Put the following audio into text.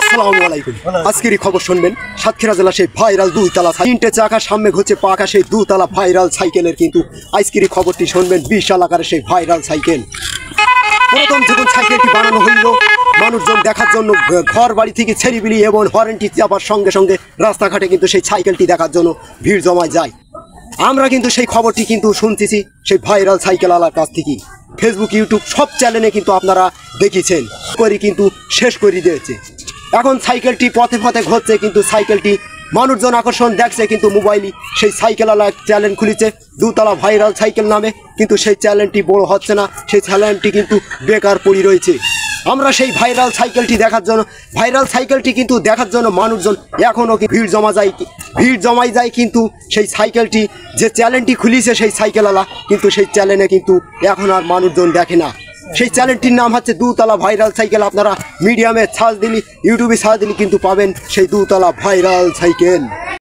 আসসালামু আলাইকুম। আজকেরই খবর শুনবেন সাতক্ষীরা জেলা সেই ভাইরাল দুইতলা তিনটে চাকার সামনে ঘুরছে পাকা সেই দুতলা ভাইরাল সাইকেলের কিন্তু আজকেরই খবরটি শুনবেন। বিশাল আকারের সেই ভাইরাল সাইকেল। প্রথম যখন সাইকেলটি বানানো হইল মানুষজন দেখার জন্য ঘর বাড়ি থেকে ছেড়িবিলি এবং হরেনটি চাপার সঙ্গে সঙ্গে রাস্তাঘাটে কিন্তু সেই সাইকেলটি দেখার জন্য ভিড় জমায় যায়। আমরা কিন্তু সেই খবরটি কিন্তু শুনতেছি সেই ভাইরাল সাইকেলওয়ালার কাছ থেকে। ফেসবুক ইউটিউব সব চ্যানেলে কিন্তু আপনারা দেখেছেন করে কিন্তু শেষ করে দিয়েছে। এখন সাইকেলটি পথে পথে ঘুরছে কিন্তু সাইকেলটি মানুষজন আকর্ষণ দেখছে কিন্তু মোবাইলে সেই সাইকেলওয়ালা চ্যানেল খুলেছে দুতলা ভাইরাল সাইকেল নামে, কিন্তু সেই চ্যানেলটি বড় হচ্ছে না, সেই চ্যানেলটি কিন্তু বেকার পড়ে রয়েছে। আমরা সেই ভাইরাল সাইকেলটি কিন্তু দেখার জন্য মানুষজন এখনও কি ভিড় জমাই যায় কিন্তু সেই সাইকেলটি যে চ্যানেলটি খুলেছে সেই সাইকেলওয়ালা কিন্তু সেই চ্যানেলে কিন্তু এখন আর মানুষজন দেখে না। সেই চ্যানেলটির নাম হচ্ছে দুতলা ভাইরাল সাইকেল। আপনারা মিডিয়ামে সার্চ দিলে ইউটিউবে সার্চ দিলে কিন্তু পাবেন সেই দুতলা ভাইরাল সাইকেল।